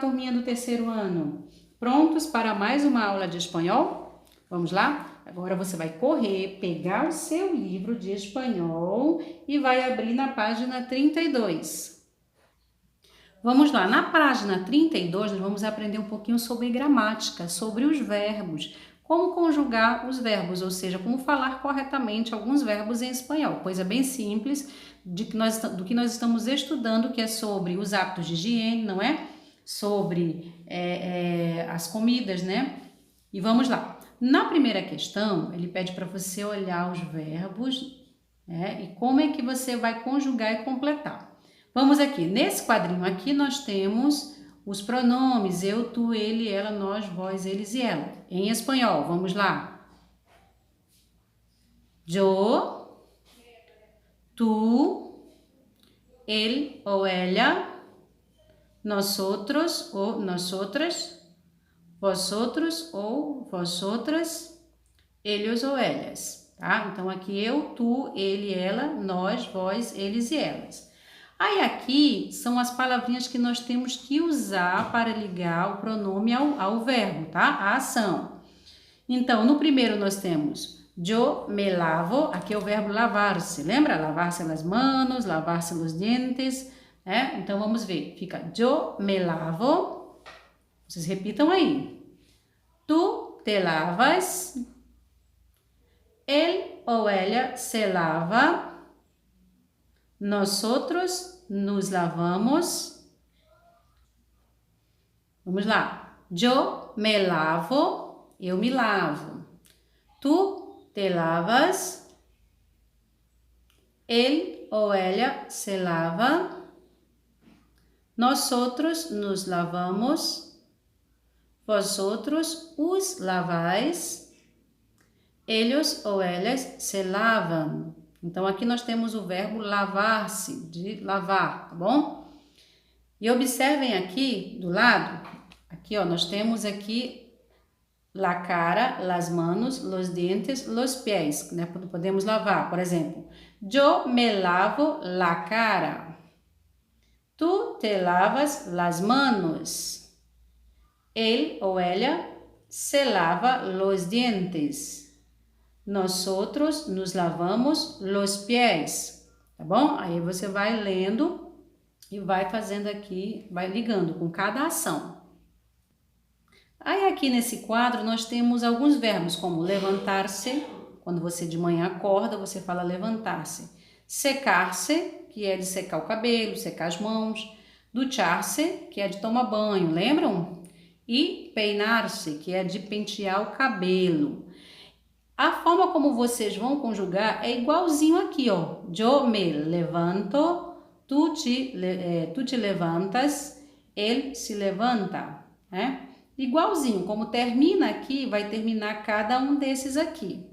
turminha do terceiro ano? Prontos para mais uma aula de espanhol? Vamos lá? Agora você vai correr, pegar o seu livro de espanhol e vai abrir na página 32. Vamos lá, na página 32 nós vamos aprender um pouquinho sobre gramática, sobre os verbos, como conjugar os verbos, ou seja, como falar corretamente alguns verbos em espanhol. Coisa bem simples do que nós estamos estudando, que é sobre os hábitos de higiene, não é? Sobre as comidas, né? E vamos lá. Na primeira questão, ele pede para você olhar os verbos, né? E como é que você vai conjugar e completar. Vamos aqui, nesse quadrinho aqui nós temos os pronomes eu, tu, ele, ela, nós, vós, eles e ela. Em espanhol, vamos lá. Yo, tu, él ou ella, nosotros ou nosotras, vosotros ou vosotras, eles ou elas, tá? Então aqui eu, tu, ele, ela, nós, vós, eles e elas. Aí aqui são as palavrinhas que nós temos que usar para ligar o pronome ao verbo, tá? A ação. Então, no primeiro nós temos yo me lavo, aqui é o verbo lavar-se, lembra? Lavar-se as manos, lavar-se os dentes, né? Então vamos ver, fica yo me lavo, vocês repitam aí. Tu te lavas, él ou ella se lava, nosotros nos lavamos. Vamos lá. Yo me lavo, eu me lavo. Tu te lavas, él ou ella se lava, nosotros nos lavamos, vosotros os lavais, ellos ou ellas se lavam. Então, aqui nós temos o verbo lavar-se, de lavar, tá bom? E observem aqui do lado, aqui ó, nós temos aqui la cara, las manos, los dientes, los pies, né? Podemos lavar, por exemplo. Yo me lavo la cara. Tu te lavas las manos. Él ou ella se lava los dientes. Nosotros nos lavamos los pies, tá bom? Aí você vai lendo e vai fazendo aqui, vai ligando com cada ação. Aí aqui nesse quadro nós temos alguns verbos como levantar-se, quando você de manhã acorda, você fala levantar-se. Secar-se, que é de secar o cabelo, secar as mãos. Duchar-se, que é de tomar banho, lembram? E peinar-se, que é de pentear o cabelo. A forma como vocês vão conjugar é igualzinho aqui, ó. Yo me levanto, tu te levantas, ele se levanta, né? Igualzinho, como termina aqui, vai terminar cada um desses aqui.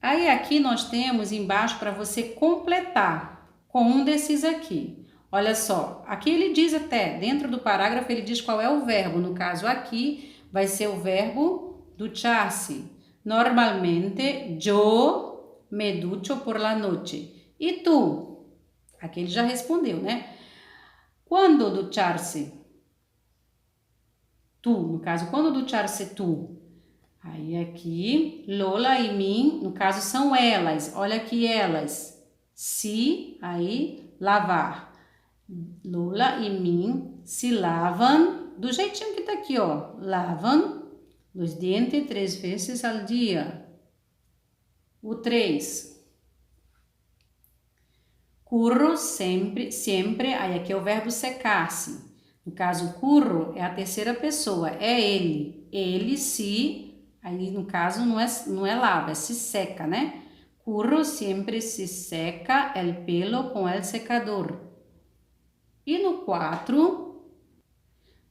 Aí aqui nós temos embaixo para você completar com um desses aqui. Olha só, aqui ele diz até, dentro do parágrafo ele diz qual é o verbo. No caso aqui vai ser o verbo ducharse. Normalmente, yo me ducho por la noche. E tu? Aqui ele já respondeu, né? Quando ducharse? Tu, no caso, quando ducharse tu? Aí aqui, Lola e mim, no caso, são elas. Olha aqui elas. Se, aí, lavar. Lola e mim se lavam, do jeitinho que tá aqui, ó. Lavam os dentes 3 vezes ao dia. O 3. Curro sempre, aí aqui é o verbo secar-se. No caso, curro é a terceira pessoa, é ele. Ele se, aí no caso não é lava, é se seca, né? Curro sempre se seca el pelo com el secador. E no 4...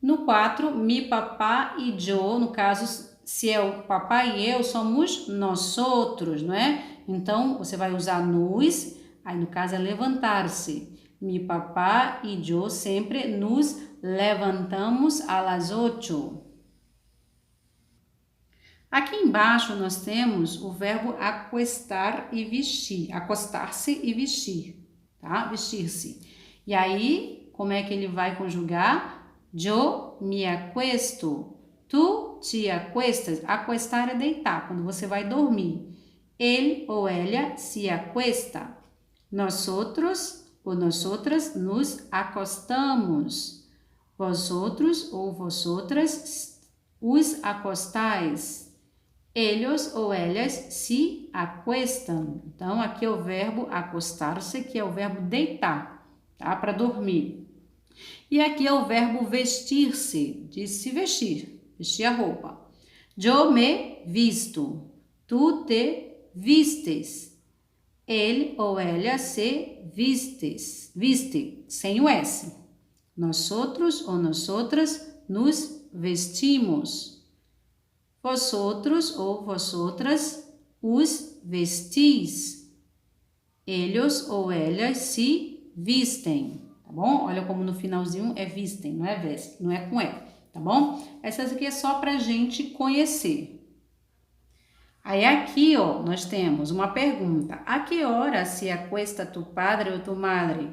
No 4, mi papá e yo, no caso, se é o papai e eu, somos nós outros, não é? Então, você vai usar nos, aí no caso é levantar-se. Mi papá e yo sempre nos levantamos a las 8. Aqui embaixo nós temos o verbo acostar e vestir, acostar-se e vestir, tá? Vestir-se. E aí, como é que ele vai conjugar? Yo me acuesto. Tu te acuestas. Acuestar é deitar, quando você vai dormir. Ele ou ela se acuesta. Nosotros ou nosotras nos acostamos. Vosotros ou vosotras os acostais. Eles ou elas se acuestam. Então, aqui é o verbo acostar-se, que é o verbo deitar, tá? Para dormir. E aqui é o verbo vestir-se, de se vestir, vestir a roupa. Eu me visto. Tu te vistes. Ele ou ela se viste, sem o S. Nosotros ou nosotras nos vestimos. Vosotros ou vosotras os vestis. Eles ou elas se vistem, tá bom? Olha como no finalzinho é vistem, não é veste, não é com E, tá bom? Essa aqui é só pra gente conhecer. Aí aqui, ó, nós temos uma pergunta. A que hora se acuesta tu padre ou tu madre?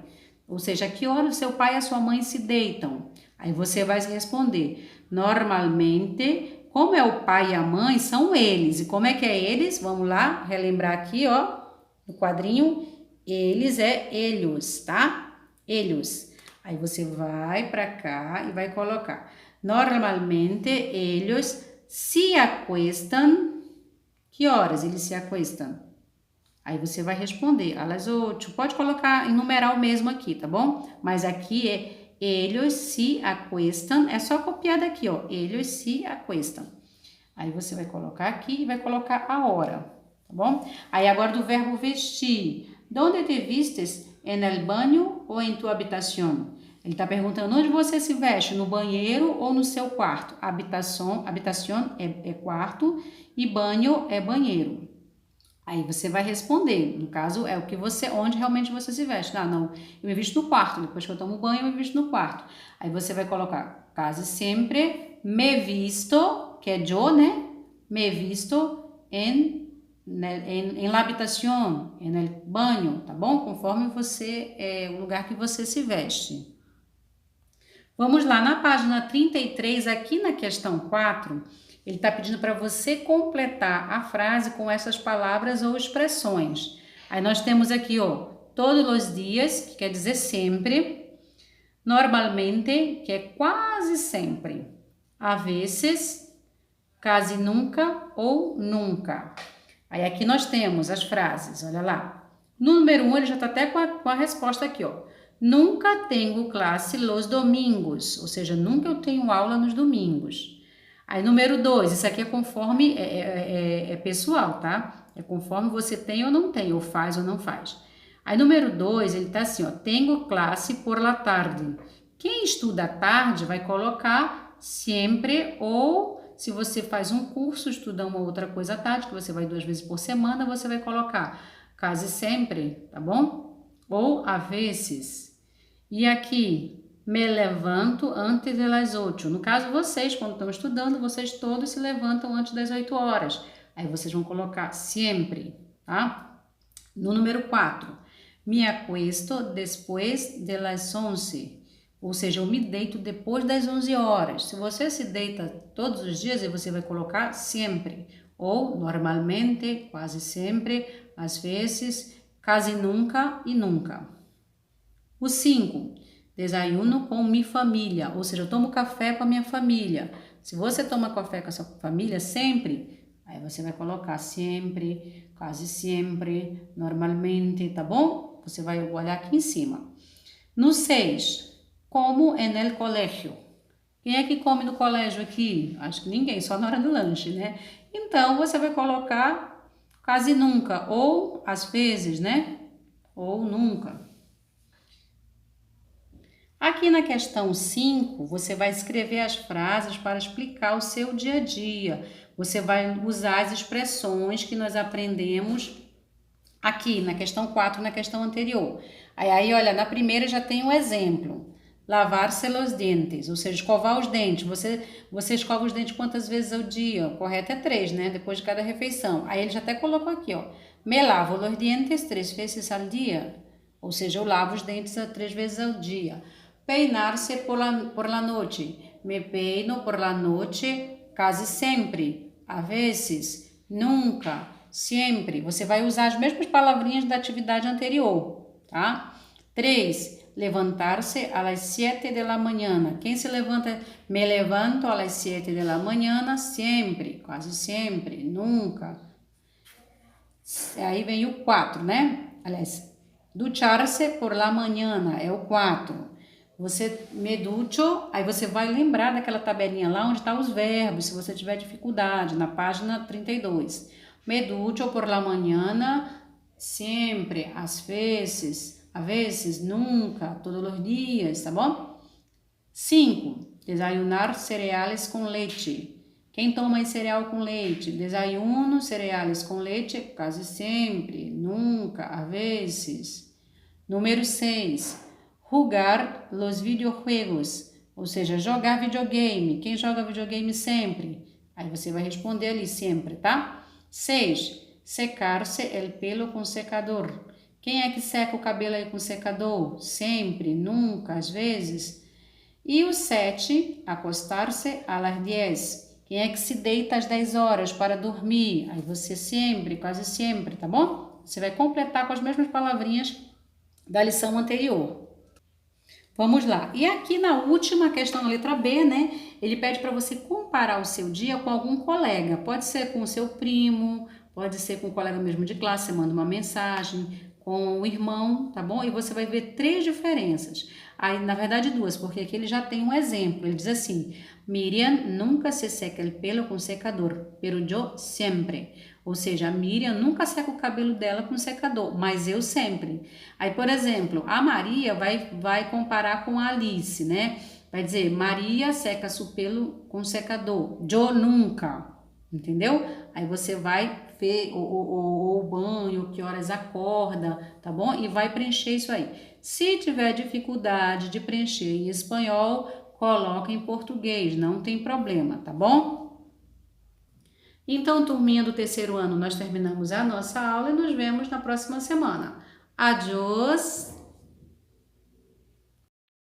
Ou seja, a que hora o seu pai e a sua mãe se deitam? Aí você vai responder. Normalmente, como é o pai e a mãe, são eles. E como é que é eles? Vamos lá, relembrar aqui, ó, no quadrinho. Eles é ellos, tá? Ellos. Aí você vai para cá e vai colocar. Normalmente, ellos se acuestam. Que horas eles se acuestam? Aí você vai responder, a las 8. Pode colocar em numeral mesmo aqui, tá bom? Mas aqui é ellos se acuestam. É só copiar daqui, ó. Ellos se acuestam. Aí você vai colocar aqui e vai colocar a hora, tá bom? Aí agora do verbo vestir. ¿Dónde te vistes? En el baño ou en tu habitación? Ele está perguntando onde você se veste, no banheiro ou no seu quarto. Habitação é quarto e banho é banheiro. Aí você vai responder, no caso é o que você, onde realmente você se veste. Ah, não, eu me visto no quarto, depois que eu tomo banho eu me visto no quarto. Aí você vai colocar quase sempre me visto, que é yo, né? Me visto en la habitación, en el banho, tá bom? Conforme você, o lugar que você se veste. Vamos lá, na página 33, aqui na questão 4, ele está pedindo para você completar a frase com essas palavras ou expressões. Aí nós temos aqui, ó, todos os dias, que quer dizer sempre, normalmente, que é quase sempre, a vezes, quase nunca ou nunca. Aí aqui nós temos as frases, olha lá. No número 1, ele já está até com a resposta aqui, ó. Nunca tenho classe los domingos, ou seja, nunca eu tenho aula nos domingos. Aí, número 2, isso aqui é conforme, é pessoal, tá? É conforme você tem ou não tem, ou faz ou não faz. Aí, número 2, ele tá assim, ó, tenho classe por la tarde. Quem estuda à tarde vai colocar sempre, ou se você faz um curso, estuda uma outra coisa à tarde, que você vai 2 vezes por semana, você vai colocar quase sempre, tá bom? Ou a vezes. E aqui, me levanto antes das 8. No caso, vocês, quando estão estudando, vocês todos se levantam antes das 8 horas. Aí vocês vão colocar sempre, tá? No número 4, me acuesto después de las 11. Ou seja, eu me deito depois das 11 horas. Se você se deita todos os dias, aí você vai colocar sempre. Ou normalmente, quase sempre, às vezes, quase nunca e nunca. O 5, desayuno com minha família, ou seja, eu tomo café com a minha família. Se você toma café com a sua família sempre, aí você vai colocar sempre, quase sempre, normalmente, tá bom? Você vai olhar aqui em cima. No 6, como en el colegio. Quem é que come no colégio aqui? Acho que ninguém, só na hora do lanche, né? Então, você vai colocar quase nunca, ou às vezes, né? Ou nunca. Aqui na questão 5, você vai escrever as frases para explicar o seu dia a dia. Você vai usar as expressões que nós aprendemos aqui na questão 4, na questão anterior. Aí, olha, na primeira já tem um exemplo. Lavar-se os dentes, ou seja, escovar os dentes. Você escova os dentes quantas vezes ao dia? O correto é 3, né? Depois de cada refeição. Aí ele já até colocou aqui, ó. Me lavo os dentes 3 vezes ao dia. Ou seja, eu lavo os dentes 3 vezes ao dia. Peinar-se por la noche. Me peino por la noche quase sempre. A vezes, nunca, sempre. Você vai usar as mesmas palavrinhas da atividade anterior, tá? 3. Levantar-se a las 7 de la mañana. Quem se levanta? Me levanto a las 7 de la mañana sempre, quase sempre, nunca. Aí vem o 4, né? Aliás, ducharse por la mañana é o 4. Você me ducho, aí você vai lembrar daquela tabelinha lá onde está os verbos, se você tiver dificuldade, na página 32. Me ducho por la mañana, sempre, às vezes, a vezes, nunca, todos os dias, tá bom? 5. Desayunar cereales com leite. Quem toma cereal com leite? Desayuno cereales com leite quase sempre, nunca, a vezes. Número 6. Jugar los videojuegos, ou seja, jogar videogame. Quem joga videogame sempre? Aí você vai responder ali sempre, tá? 6. Secar-se el pelo com secador. Quem é que seca o cabelo aí com secador? Sempre, nunca, às vezes. E o 7. Acostar-se a las 10. Quem é que se deita às 10 horas para dormir? Aí você sempre, quase sempre, tá bom? Você vai completar com as mesmas palavrinhas da lição anterior. Vamos lá. E aqui na última questão, na letra B, né? Ele pede para você comparar o seu dia com algum colega. Pode ser com o seu primo, pode ser com um colega mesmo de classe, você manda uma mensagem, com o irmão, tá bom? E você vai ver 3 diferenças. Aí, na verdade, 2, porque aqui ele já tem um exemplo. Ele diz assim, Miriam nunca se seca el pelo com secador, pero yo sempre. Ou seja, a Miriam nunca seca o cabelo dela com secador, mas eu sempre. Aí, por exemplo, a Maria vai comparar com a Alice, né? Vai dizer, Maria seca seu pelo com secador, yo nunca, entendeu? Aí você vai ver o banho, que horas acorda, tá bom? E vai preencher isso aí. Se tiver dificuldade de preencher em espanhol, coloca em português, não tem problema, tá bom? Então, turminha do terceiro ano, nós terminamos a nossa aula e nos vemos na próxima semana. Adiós!